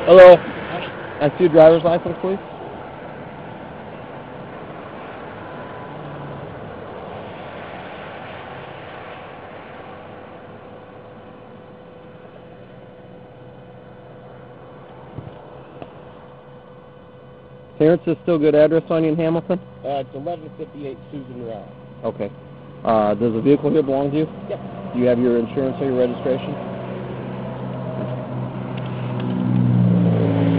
Hello. I see your driver's license, please. Terrance, is still good address on you in Hamilton? It's 1158 Susan Drive. Okay. Does the vehicle here belong to you? Yep. Do you have your insurance or your registration?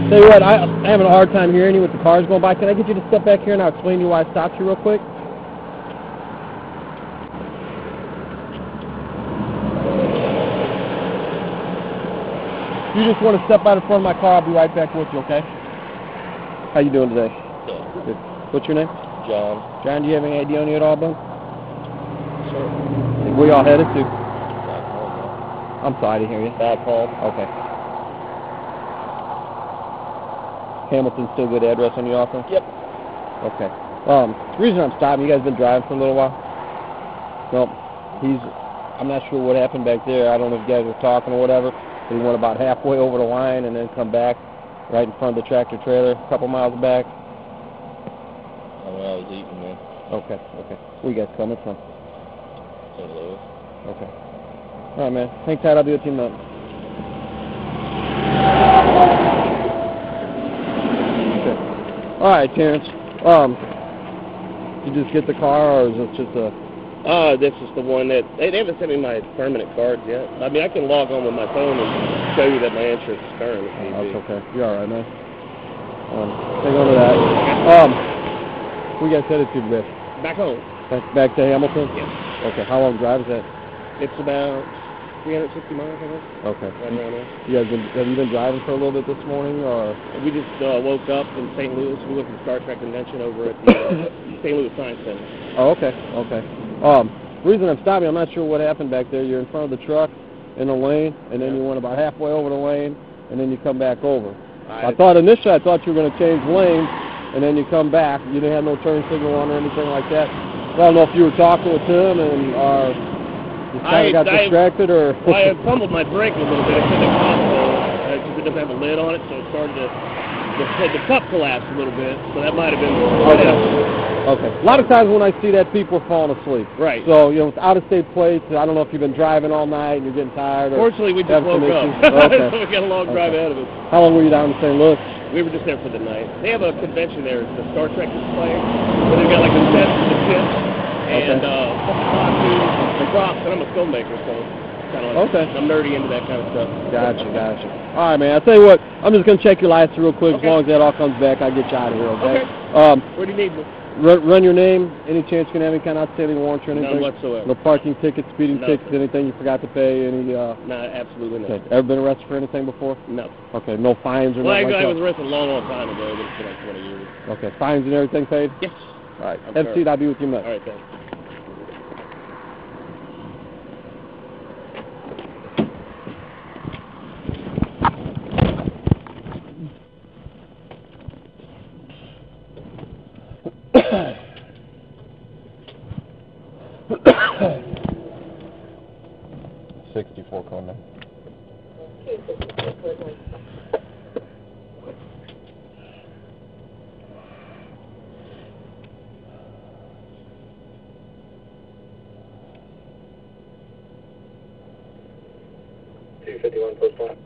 Tell you what, I'm having a hard time hearing you with the cars going by. Can I get you to step back here and I'll explain to you why I stopped you real quick? You just want to step out in front of my car, I'll be right back with you, okay? How you doing today? Good. What's your name? John. John, do you have any ID on you at all, bud? Sure. Where y'all headed to? Back home. I'm sorry, I didn't hear you. Back home. Okay. Hamilton, still good address on your offer? Yep. Okay. The reason I'm stopping, you guys been driving for a little while? Nope. I'm not sure what happened back there. I don't know if you guys were talking or whatever. But he went about halfway over the line and then come back right in front of the tractor trailer, a couple miles back. I was eating, man. Okay. Where you guys coming from? St. Louis. Okay. All right, man. Hang tight. I'll be with you in a minute. Okay. All right, Terrance. Did you just get the car, or is it just a... This is the one that... They haven't sent me my permanent cards yet. I mean, I can log on with my phone and show you that my insurance is current if need be. That's okay. You're all right, man. Hang on to that. Where you guys headed to today? Back home. Back to Hamilton? Yes. Okay. How long drive is that? It's about 360 miles, I think. Okay. Right around there. Have you been driving for a little bit this morning, or? We just woke up in St. Louis. We went to the Star Trek convention over at the St. Louis Science Center. Oh, okay. Reason I'm stopping, I'm not sure what happened back there. You're in front of the truck in the lane, and then you went about halfway over the lane, and then you come back over. Initially I thought you were going to change lanes, and then you come back. You didn't have no turn signal on or anything like that. I don't know if you were talking with him and you kind of got distracted, or... Well, I fumbled my brake a little bit. It said the console, it doesn't have a lid on it, so it started to... The cup collapsed a little bit, so that might have been... Okay. A lot of times when I see that, people are falling asleep. Right. So, with out-of-state plates, I don't know if you've been driving all night and you're getting tired. Fortunately, we just woke up. Okay. So we got a long drive ahead of us. How long were you down in St. Louis? We were just there for the night. They have a convention there. It's the Star Trek display. So they've got like a set of the ships and costumes and props. And I'm a filmmaker, so kind of like I'm nerdy into that kind of stuff. Gotcha. All right, man. I'll tell you what. I'm just going to check your license real quick. As long as that all comes back, I'll get you out of here, okay? Where do you need me? Run your name. Any chance you can have any kind of outstanding warrant or anything? None whatsoever. No parking tickets, speeding tickets, anything you forgot to pay? No, absolutely not. Okay. Ever been arrested for anything before? No. Okay, no fines or nothing like that? I was arrested a long time ago, but it's been like 20 years. Okay, fines and everything paid? Yes. All right, have a seat. I'll be with you in a minute. All right, thanks. $64 Coleman. postpone.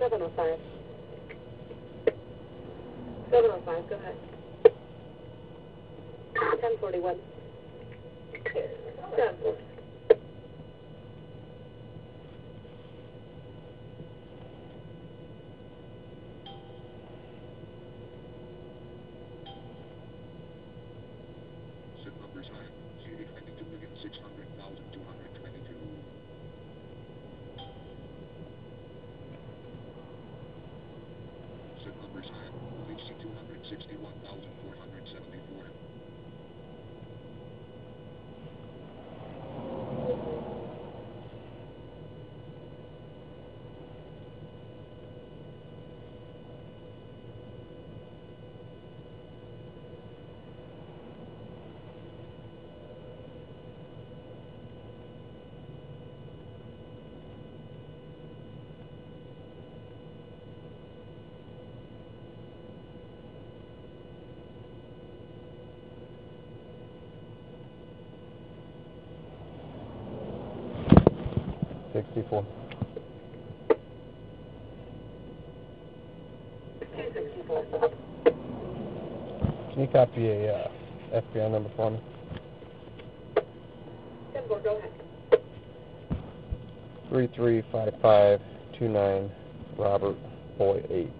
705. 705, go ahead. 1041. 1041. Sit number sign, 22,600,222. Sit number sign, 261,474. $64. 264. Can you copy a FBI number for me? 10-4, go ahead. 335529 Robert Boy 8.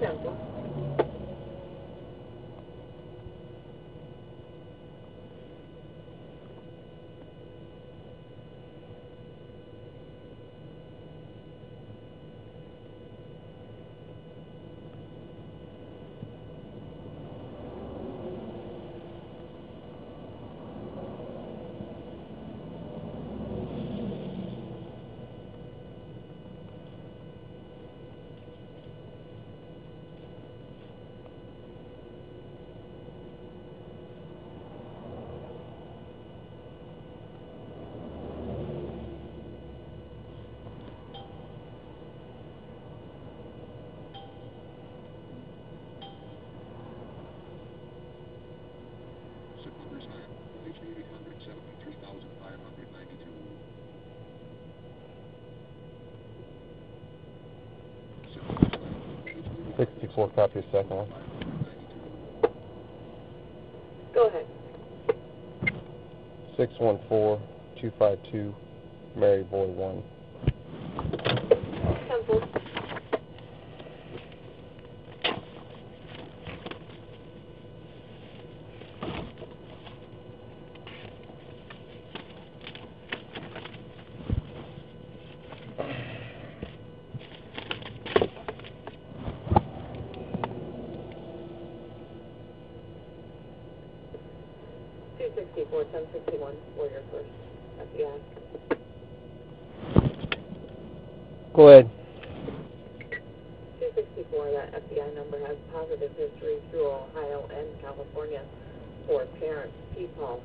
10-4. Sit number sign, 873,592. 64, copy a second one. Go ahead. 614252 Mary Boy 1. 10-4. $264, 1061, Warrior First, FBI. Go ahead. 264, that FBI number has positive history through Ohio and California for Terrance Huff.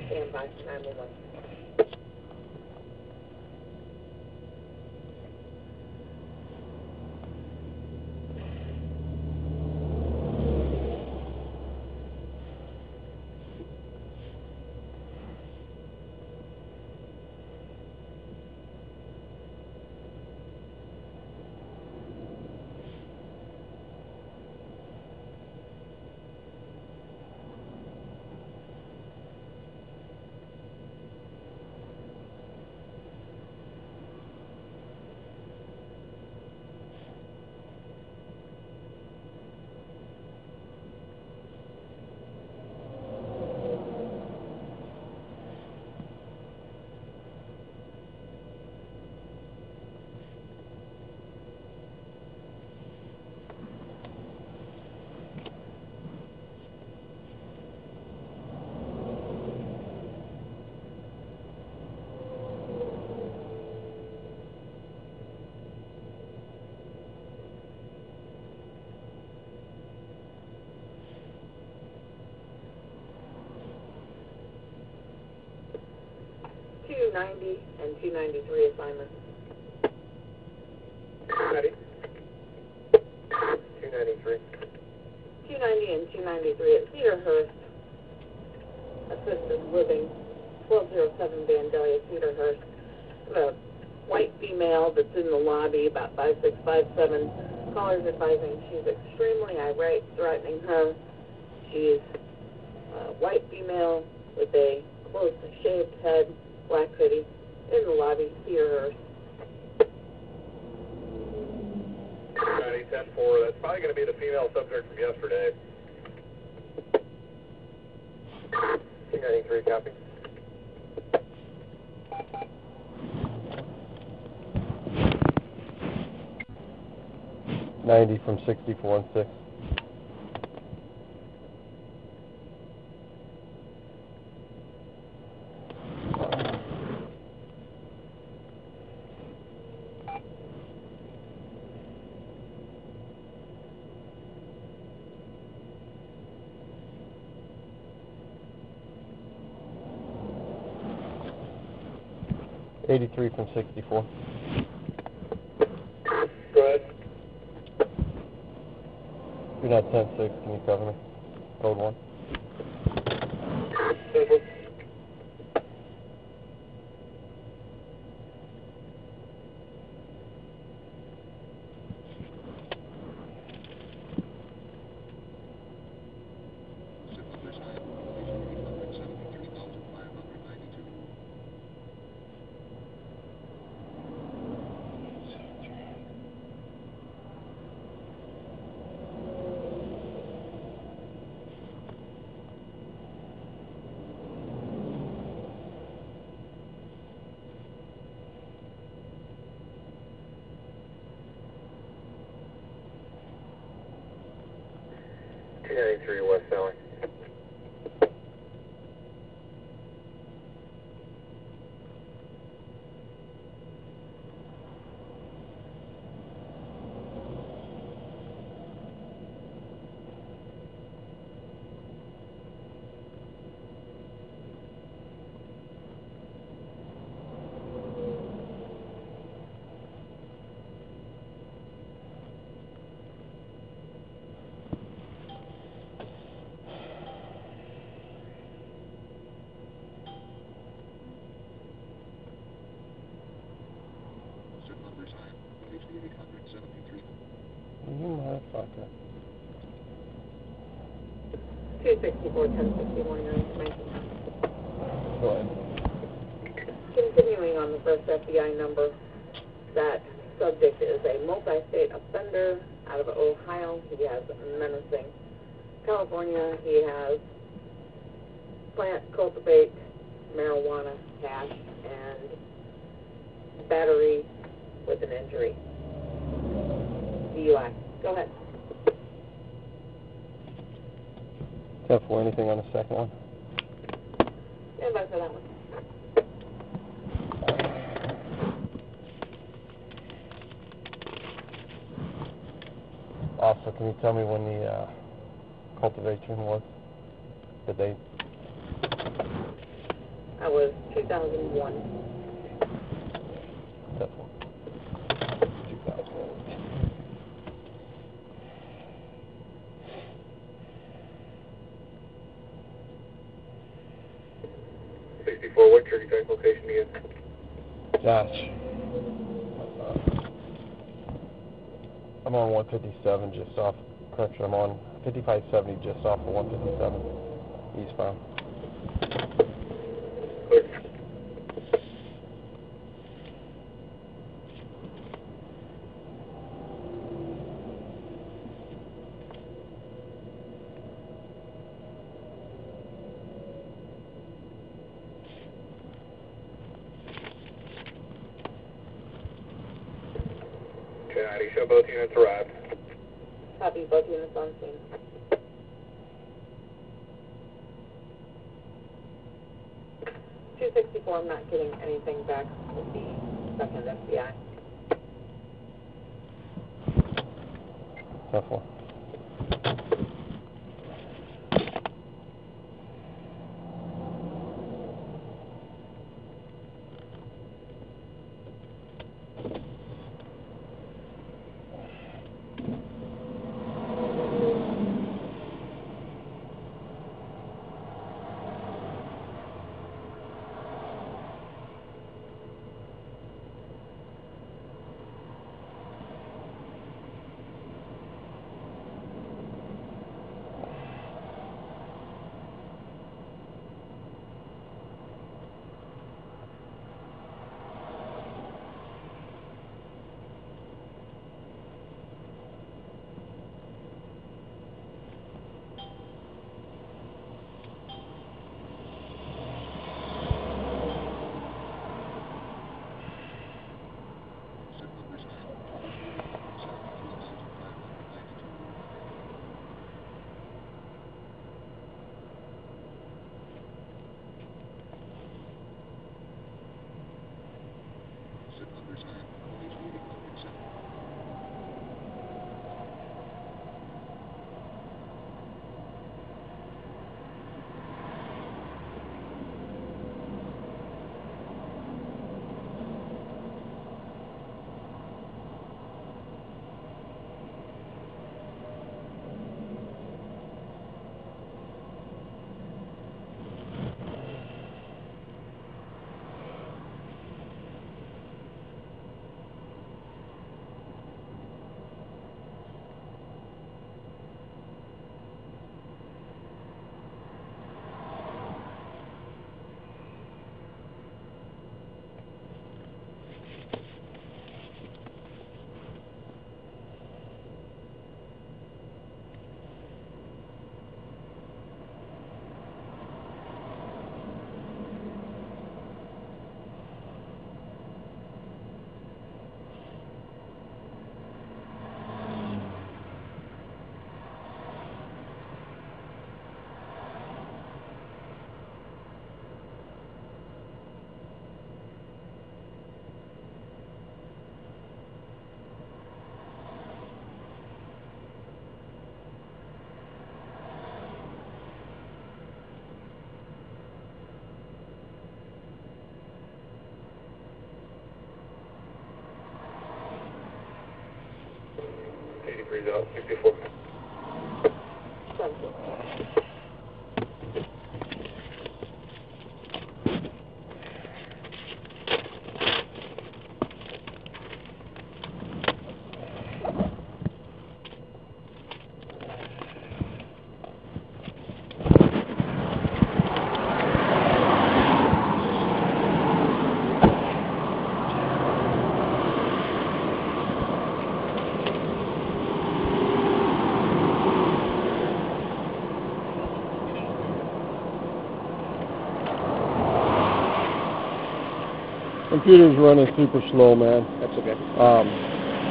Stand by for 911. $290 and $293 assignments. Ready? 293. $290 and $293 at Cedarhurst. Assisted living, 1207 Vandalia, Cedarhurst. The white female that's in the lobby, about 5'6", 5'7", callers advising she's extremely irate, threatening her. She's a white female with a close shaved head, black hoodie, in the lobby. Hear her. 10-4, that's probably going to be the female subject from yesterday. 293, copy. $90 from 64 and 6. $83 from 64. Go ahead. You're not 10-6, can you cover me? Code 1. Simple. West Valley. You motherfucker. 264, 1061, your information. Go ahead. Continuing on the first FBI number, that subject is a multi-state offender out of Ohio. He has menacing. California, he has plant, cultivate, marijuana, hash, and battery with an injury. DUI. Go ahead. 10-4, anything on the second one? Stand by for that one. Also, can you tell me when the cultivation was? The date? That was 2001. 10-4. 2008. 64, what your exact location again? Josh. I'm on 157 just off, correction, I'm on 5570 just off of 157 eastbound. Clear. Show both units arrived. Copy, both units on scene. .264, I'm not getting anything back with the second FBI. 10-4. batteries out, 64. Computer's running super slow, man. That's okay.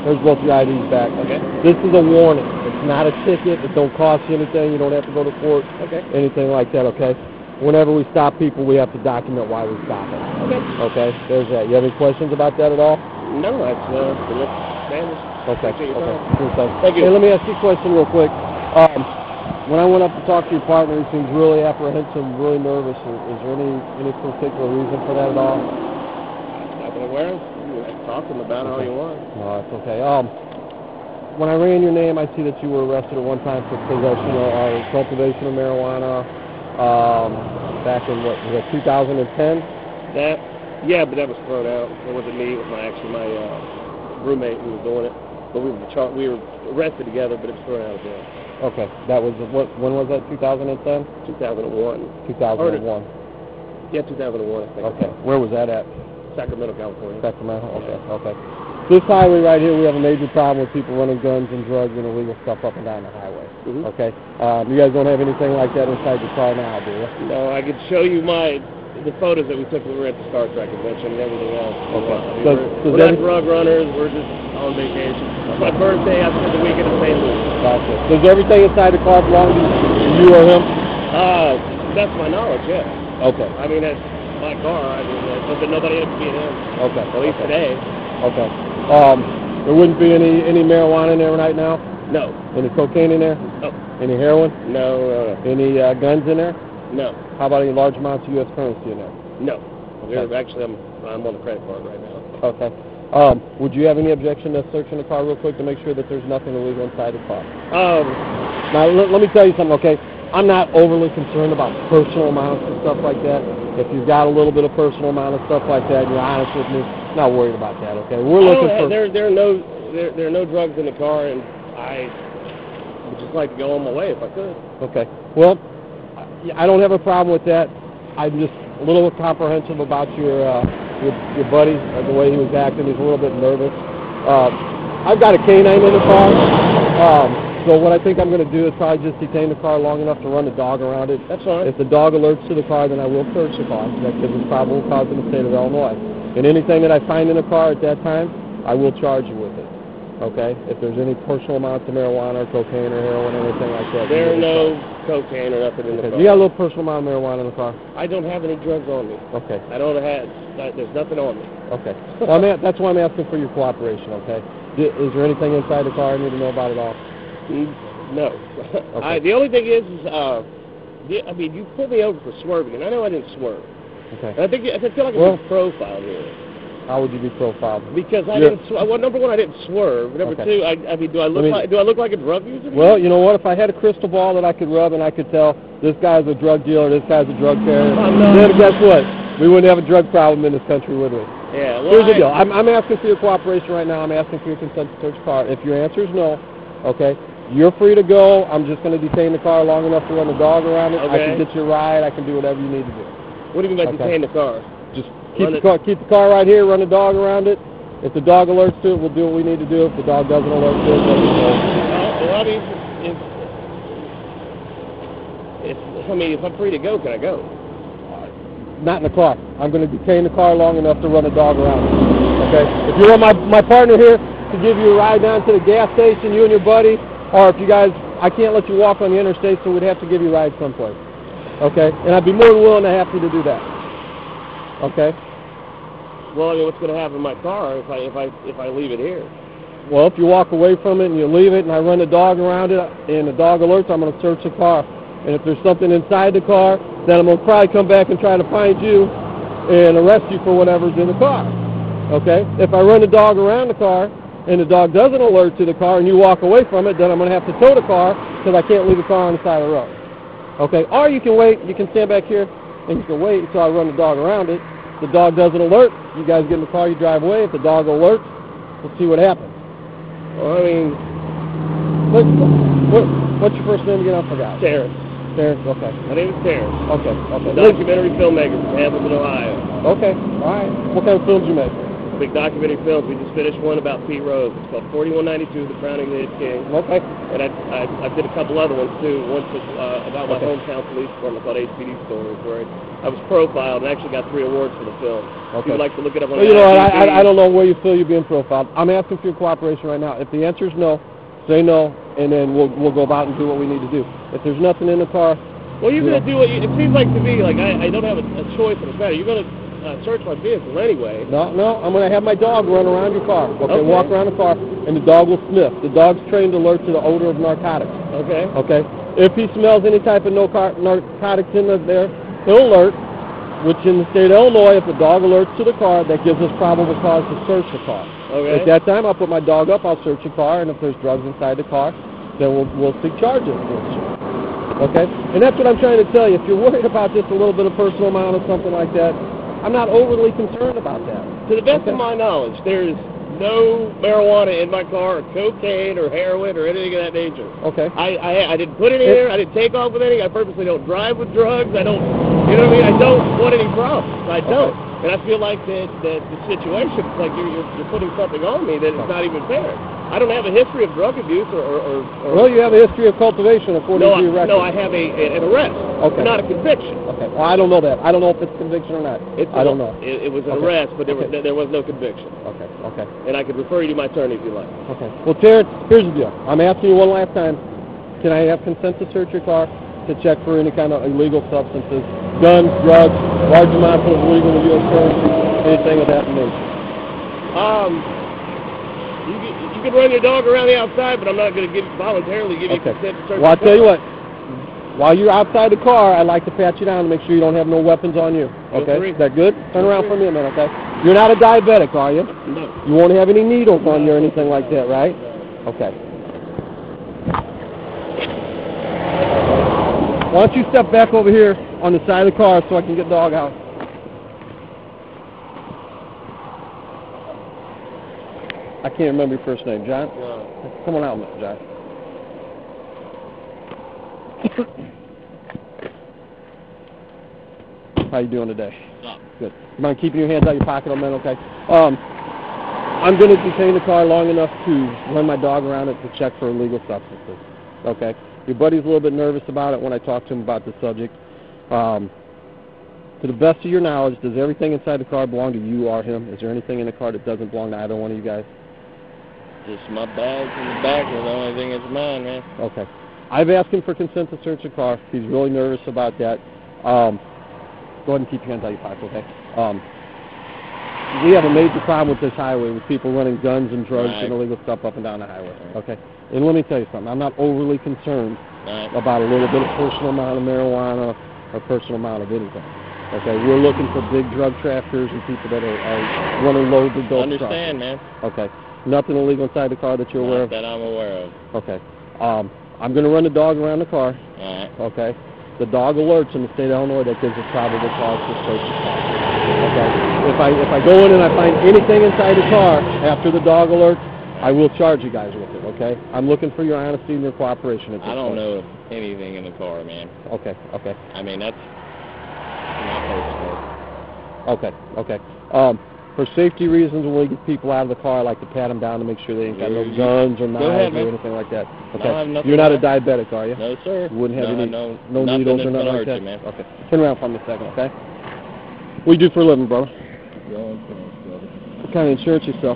There's both your IDs back. Okay. This is a warning. It's not a ticket. It don't cost you anything. You don't have to go to court. Okay. Anything like that, okay? Whenever we stop people, we have to document why we stop them. Okay. Okay? There's that. You have any questions about that at all? No, that's standard. Okay. Appreciate your Okay. time. Cool stuff. Thank you. Hey, let me ask you a question real quick. When I went up to talk to your partner, he seems really apprehensive, really nervous. Is there any particular reason for that at all? Nothing aware of. You can talk to him about it all you want. No, that's okay. When I ran your name, I see that you were arrested at one time for possession or cultivation of marijuana back in, what, was that 2010? Yeah, but that was thrown out. It wasn't me. It was my roommate who was doing it. But we were arrested together, but it was thrown out of jail. Okay. That was, when was that, 2010? 2001. 2001. Yeah, 2001, I think. Okay. Where was that at? Sacramento, California. Sacramento? Okay, okay. This highway right here, we have a major problem with people running guns and drugs and illegal stuff up and down the highway. Mm-hmm. Okay? You guys don't have anything like that inside your car now, do you? No, I could show you the photos that we took when we were at the Star Trek convention and everything else. Okay. We're not drug runners. We're just on vacation. It's my birthday. I spent the weekend in St. Louis. Gotcha. Does everything inside the car belong to you or him? That's my knowledge, yeah. Okay. I mean, that's my car. I mean, but nobody has to be in him. Okay. At least today. Okay. There wouldn't be any marijuana in there right now? No. Any cocaine in there? No. Any heroin? No. Any guns in there? No. How about any large amounts of U.S. currency in there? No. Okay. Actually, I'm on the credit card right now. Okay. Would you have any objection to searching the car real quick to make sure that there's nothing illegal inside the car? Now, let me tell you something, okay? I'm not overly concerned about personal amounts and stuff like that. If you've got a little bit of personal amount of stuff like that, and you're honest with me, not worried about that, okay? We're looking for... There are no drugs in the car, and I would just like to go on my way if I could. Okay. Well, I don't have a problem with that. I'm just a little apprehensive about your buddy, the way he was acting. He's a little bit nervous. I've got a canine in the car. So what I think I'm going to do is probably just detain the car long enough to run the dog around it. That's fine. If the dog alerts to the car, then I will search the car. That gives us probable cause in the state of Illinois. And anything that I find in the car at that time, I will charge you with it. Okay? If there's any personal amounts of marijuana or cocaine or heroin or anything like that. There are no cocaine or nothing in the car. You got a little personal amount of marijuana in the car? I don't have any drugs on me. Okay. There's nothing on me. Okay. Well, that's why I'm asking for your cooperation, okay? Is there anything inside the car I need to know about at all? No. Okay. The only thing is, I mean, you pulled me over for swerving, and I know I didn't swerve. Okay. And I feel like I'm profiled here. How would you be profiled? Because I didn't. Well, number one, I didn't swerve. Number two, I mean, do I look like a drug user? Well, you know what? If I had a crystal ball that I could rub and I could tell this guy's a drug dealer, this guy's a drug carrier, then guess what? We wouldn't have a drug problem in this country, would we? Yeah. Well, here's the deal. I'm asking for your cooperation right now. I'm asking for your consent to search the car. If your answer is no, okay, you're free to go. I'm just going to detain the car long enough to run the dog around it. Okay. I can get you a ride. I can do whatever you need to do. What do you mean by detain the car? Just keep the car right here, run the dog around it. If the dog alerts to it, we'll do what we need to do. If the dog doesn't alert to it, let us know. Well, I mean, if I'm free to go, can I go? Not in the car. I'm going to detain the car long enough to run the dog around it. Okay? If you want my partner here to give you a ride down to the gas station, you and your buddy, or if you guys, I can't let you walk on the interstate, so we'd have to give you a ride someplace. Okay? And I'd be more than willing to have you to do that. Okay? Well, I mean, what's going to happen in my car if I leave it here? Well, if you walk away from it and you leave it and I run the dog around it and the dog alerts, I'm going to search the car. And if there's something inside the car, then I'm going to probably come back and try to find you and arrest you for whatever's in the car. Okay? If I run the dog around the car and the dog doesn't alert to the car and you walk away from it, then I'm going to have to tow the car because I can't leave the car on the side of the road. Okay, or you can wait, you can stand back here and you can wait until I run the dog around it. The dog doesn't alert, you guys get in the car, you drive away. If the dog alerts, we'll see what happens. Well, I mean, what's your first name again? I forgot. Terrance. Terrance, okay. My name is Terrance. Okay, okay. Documentary filmmaker from Hamilton, Ohio. Okay, all right. What kind of films you make? Big documentary films. We just finished one about Pete Rose. It's called 4192, The Crowning the Head King. Okay. And I did a couple other ones too. One was about my hometown police department called HPD Stories, where I was profiled and actually got 3 awards for the film. Okay. If you'd like to look it up on well, you know what, I don't know where you feel you're being profiled. I'm asking for your cooperation right now. If the answer is no, say no, and then we'll go about and do what we need to do. If there's nothing in the car... Well, you're going to do what it seems like to me, like I don't have a choice in the matter. You're going to search my vehicle anyway. No, I'm going to have my dog run around your car. Okay, walk around the car, and the dog will sniff. The dog's trained to alert to the odor of narcotics. Okay. Okay. If he smells any type of narcotics in there, he'll alert, which in the state of Illinois, if the dog alerts to the car, that gives us probable cause to search the car. Okay. At that time, I'll put my dog up, I'll search the car, and if there's drugs inside the car, then we'll seek charges against you. Okay? And that's what I'm trying to tell you. If you're worried about just a little bit of personal amount or something like that, I'm not overly concerned about that. To the best of my knowledge, there is no marijuana in my car, or cocaine, or heroin, or anything of that nature. Okay. I didn't put it in there. I didn't take off with anything. I purposely don't drive with drugs. I don't, you know what I mean? I don't want any problems. I don't. Okay. And I feel like that the situation, it's like you're putting something on me that is not even fair. I don't have a history of drug abuse or well, you have a history of cultivation according to your record. No, I have an arrest. Okay. Not a conviction. Okay. Well, I don't know that. I don't know if it's conviction or not. I don't know. It was an arrest, but there was no conviction. Okay. Okay. And I could refer you to my attorney if you like. Okay. Well, Terrance, here's the deal. I'm asking you one last time. Can I have consent to search your car to check for any kind of illegal substances, guns, drugs, large amounts of illegal U.S. currency, anything of that nature? You can run your dog around the outside, but I'm not going to voluntarily give you consent to search. Well, I'll tell you what. While you're outside the car, I'd like to pat you down to make sure you don't have no weapons on you. Okay? Is that good? Turn around for me a minute, okay? You're not a diabetic, are you? No. You won't have any needles on you or anything like that, right? Okay. Why don't you step back over here on the side of the car so I can get the dog out? I can't remember your first name, John. No. Come on out, Mr. John. How you doing today? Good. You mind keeping your hands out of your pocket a minute, okay? I'm going to detain the car long enough to run my dog around it to check for illegal substances, okay? Your buddy's a little bit nervous about it when I talk to him about the subject. To the best of your knowledge, does everything inside the car belong to you or him? Is there anything in the car that doesn't belong to either one of you guys? Just my bags in the back are the only thing that's mine, man. Okay. I've asked him for consent to search the car. He's really nervous about that. Go ahead and keep your hands out of your pocket, okay? We have a major problem with this highway with people running guns and drugs and illegal stuff up and down the highway, okay? And let me tell you something. I'm not overly concerned about a little bit of personal amount of marijuana or personal amount of anything. Okay, we're looking for big drug traffickers and people that are running loads of dope trucks. Understand, man. Okay. Nothing illegal inside the car that you're aware of? That I'm aware of. Okay. I'm going to run the dog around the car. All right. Okay. The dog alerts in the state of Illinois that gives us probable cause to search the car. Okay. If I go in and I find anything inside the car after the dog alerts, I will charge you guys with it. Okay. I'm looking for your honesty and your cooperation at this point. I don't know anything in the car, man. Okay. Okay. I mean, that's not personal. Okay. Okay. For safety reasons, when we get people out of the car, I like to pat them down to make sure they ain't got no guns or knives or anything like that. Okay. No, you're not a diabetic, are you? No, sir. You wouldn't have any no needles or nothing like that? Man. Okay. Turn around for me a second, okay? What do you do for a living, brother? What kind of insurance you sell?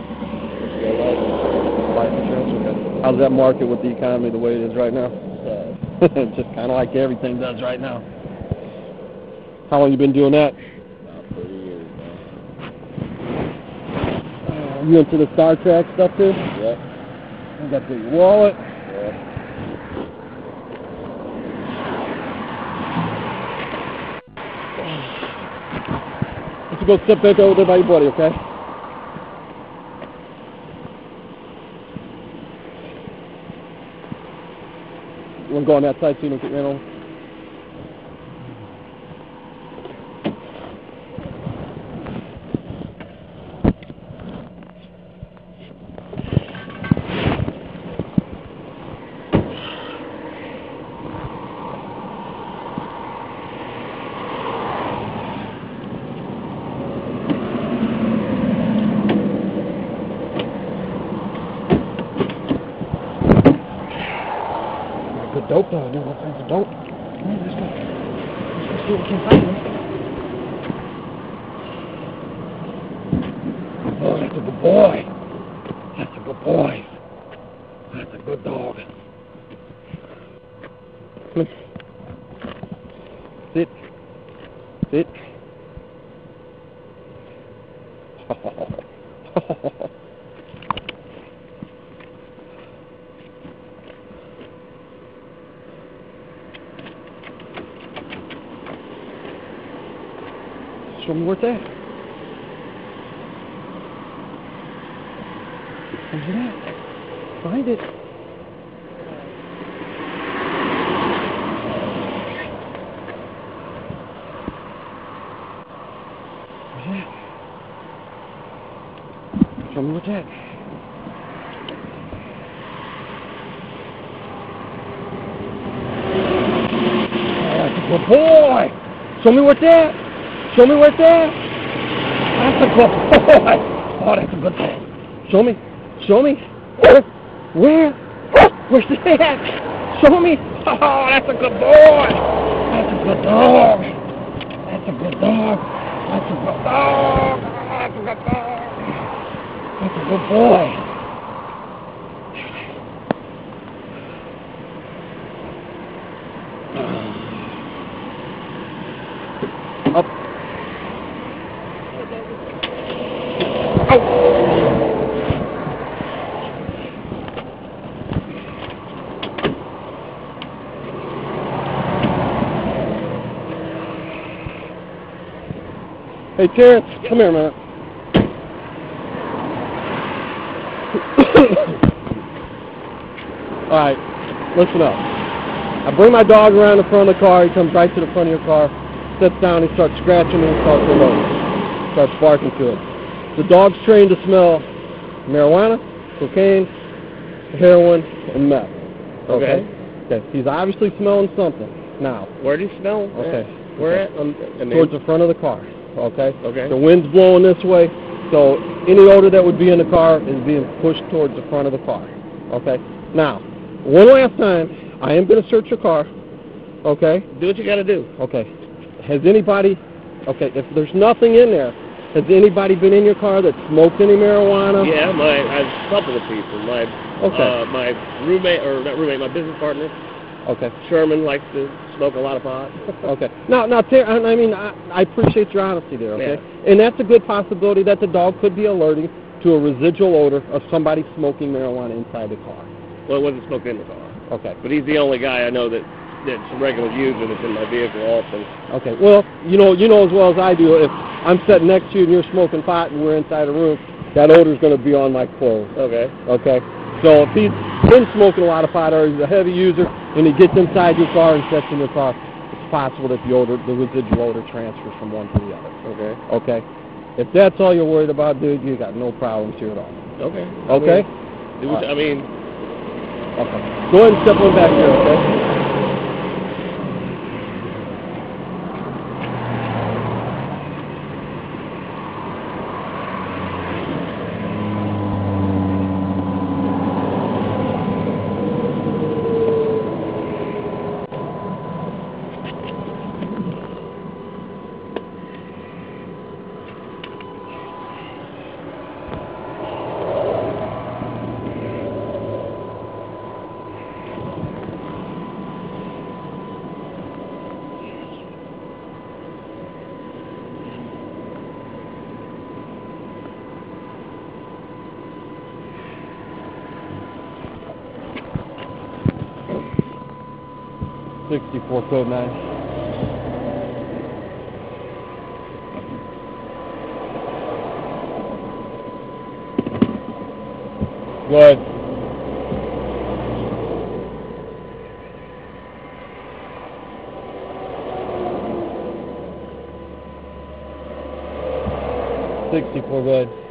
Life insurance, okay. How's that market with the economy the way it is right now? Just kind of like everything does right now. How long you been doing that? About 30 years, man. You into the Star Trek stuff too? Yep. You got the wallet. Yeah. Let's go step back over there by your buddy, okay? go on that side so you don't get ran over. Good dope though, dude. What's for dope? Come on, let's go. Let's go see what we can find. Oh, that's a good boy. That's a good boy. That's a good dog. Come on. Sit. Sit. Show me where it's at. Where's it at? Find it. Where's it at? Show me where it's at. Oh, that's a good boy. Show me where it's at. Show me where it's at. That's a good boy. Oh, that's a good boy. Show me. Show me. Where? Where's it at? Show me. Oh, that's a good boy. That's a good dog. That's a good dog. That's a good dog. That's a good dog. That's a good boy. Up. Hey, Terrance, come here a minute. All right, listen up. I bring my dog around the front of the car. He comes right to the front of your car, sits down, he starts scratching me, starts barking to it. The dog's trained to smell marijuana, cocaine, heroin, and meth. Okay? Okay. He's obviously smelling something now. Where do you smell? Okay. Where at? Towards the front of the car. Okay? Okay. The wind's blowing this way, so any odor that would be in the car is being pushed towards the front of the car. Okay? Now, one last time, I am going to search your car. Okay? Do what you got to do. Okay. Has anybody, okay, if there's nothing in there, has anybody been in your car that smoked any marijuana? Yeah, a couple of people. My roommate, or not roommate, my business partner. Okay. Sherman likes to smoke a lot of pot. Okay. Now, I mean, I appreciate your honesty there, okay? Yeah. And that's a good possibility that the dog could be alerting to a residual odor of somebody smoking marijuana inside the car. Well, it wasn't smoked in the car. Okay. But he's the only guy I know that's a regular user that's in my vehicle also. Okay. Well, you know as well as I do, if I'm sitting next to you and you're smoking pot and we're inside a room, that odor's going to be on my clothes. Okay. Okay. So if he's been smoking a lot of pot or he's a heavy user and he gets inside your car and sits in your car, it's possible that the residual odor transfers from one to the other. Okay. Okay. If that's all you're worried about, dude, you got no problems here at all. Okay. Okay? I mean, okay. Go ahead and step on back here, okay? .64 code 9. Go ahead. 64 good.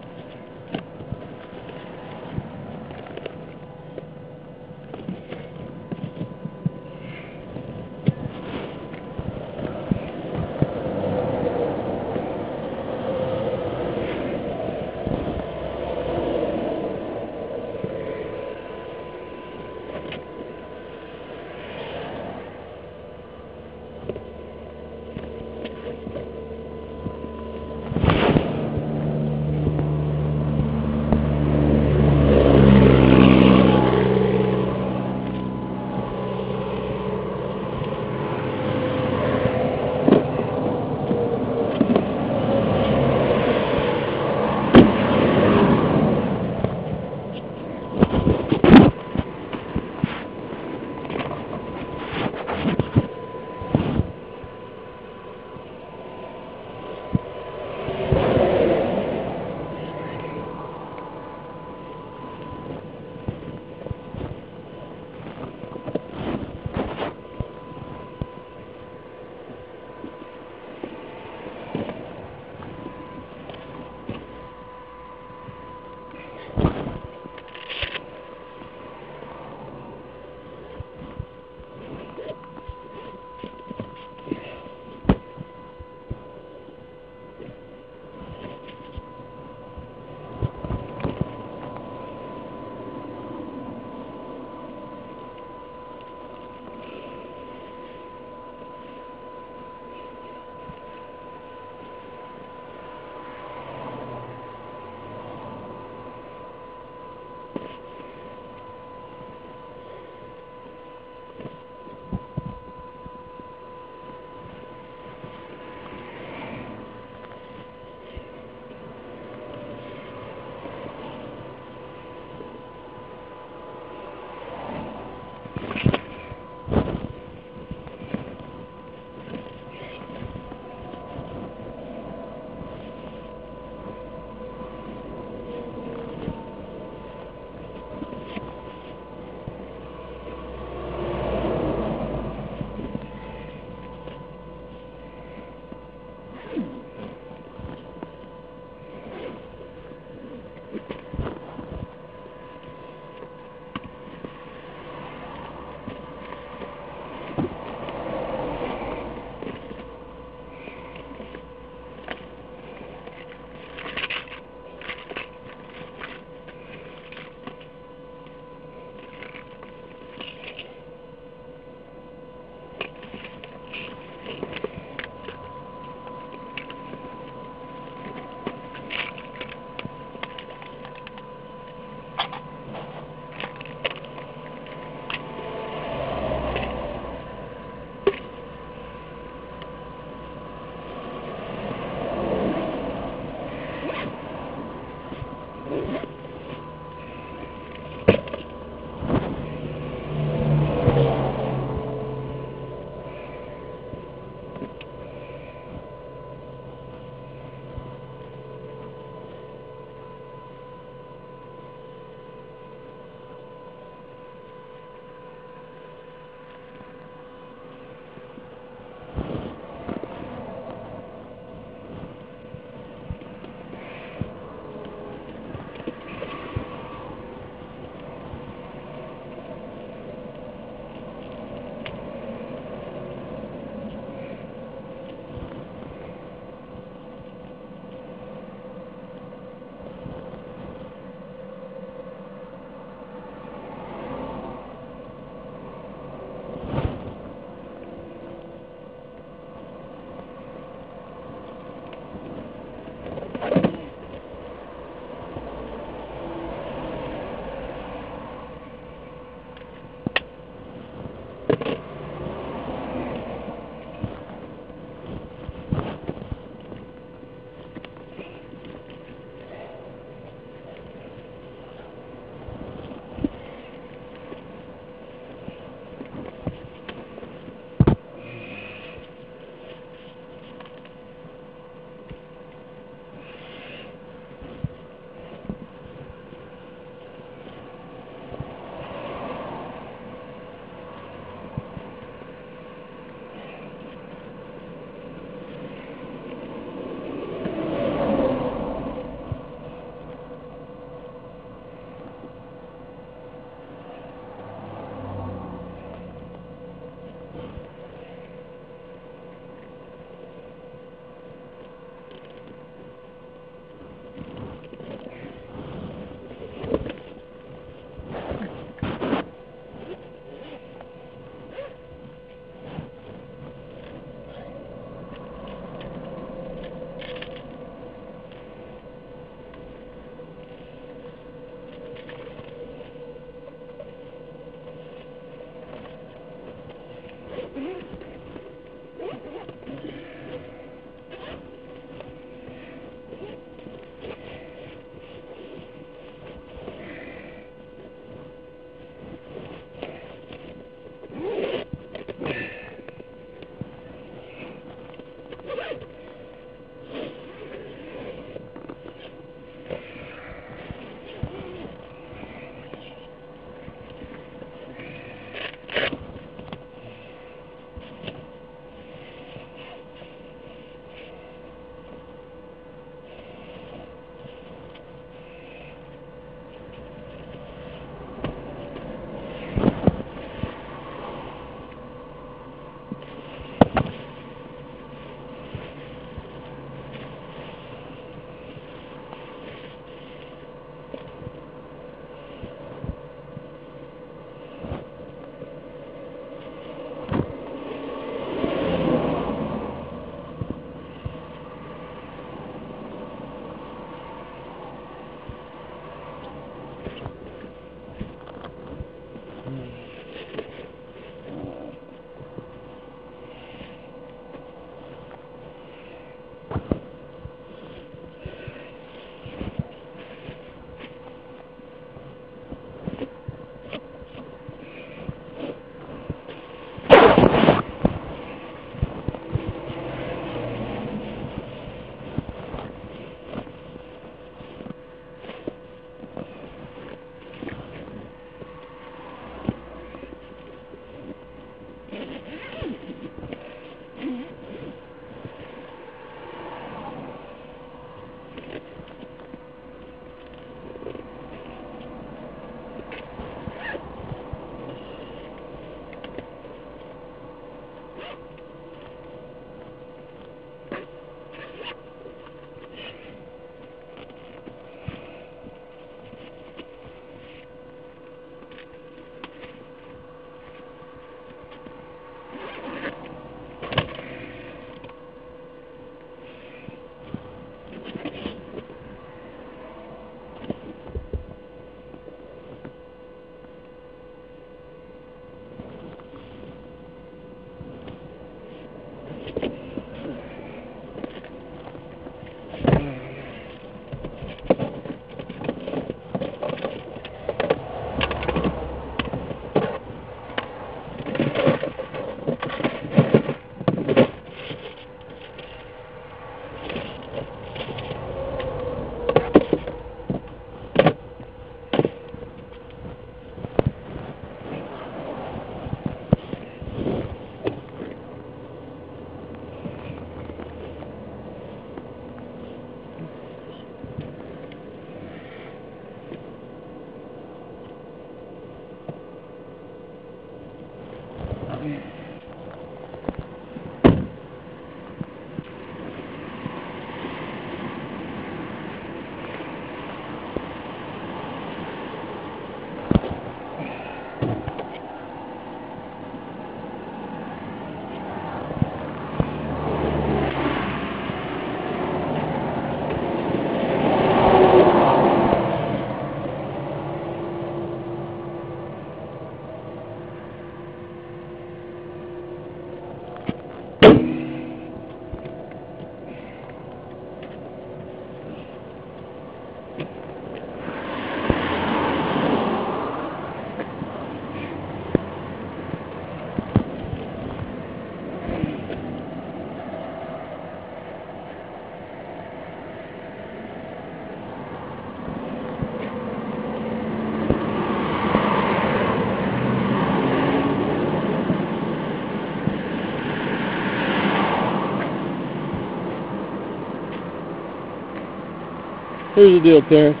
Here's the deal, Terrance.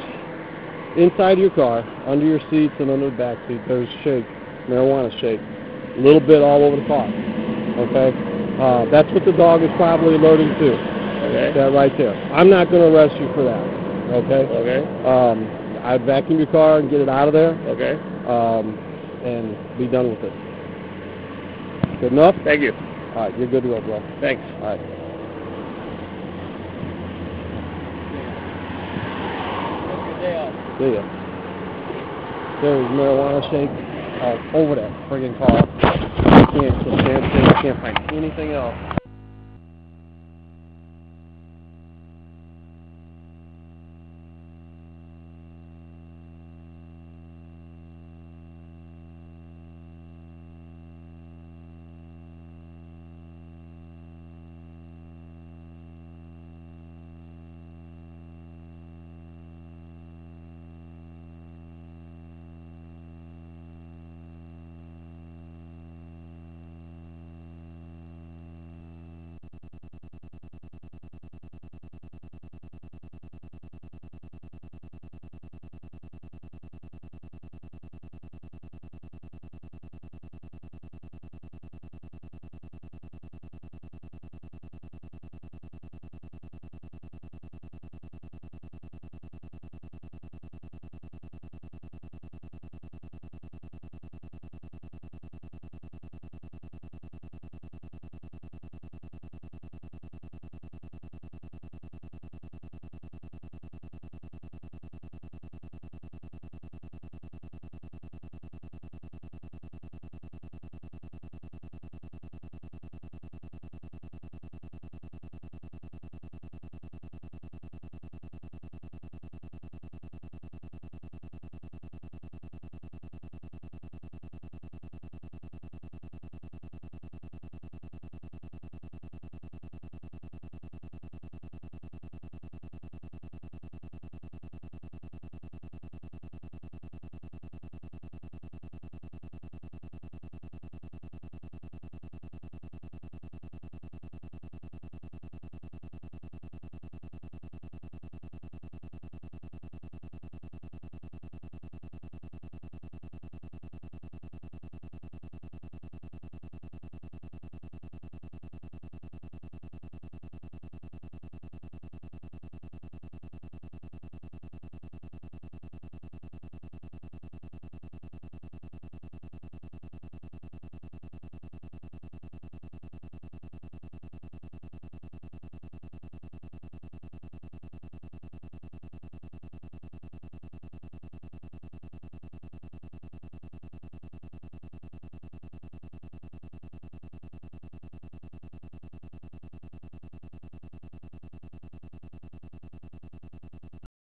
Inside your car, under your seats and under the back seat, there's shake, marijuana shake. A little bit all over the car. Okay? That's what the dog is probably alerting to. Okay. That right there. I'm not going to arrest you for that. Okay? Okay. I'd vacuum your car and get it out of there. Okay. And be done with it. Good enough? Thank you. All right, you're good to go, bro. Thanks. All right. See ya. There's marijuana shake all over that friggin' car. Can't find anything else.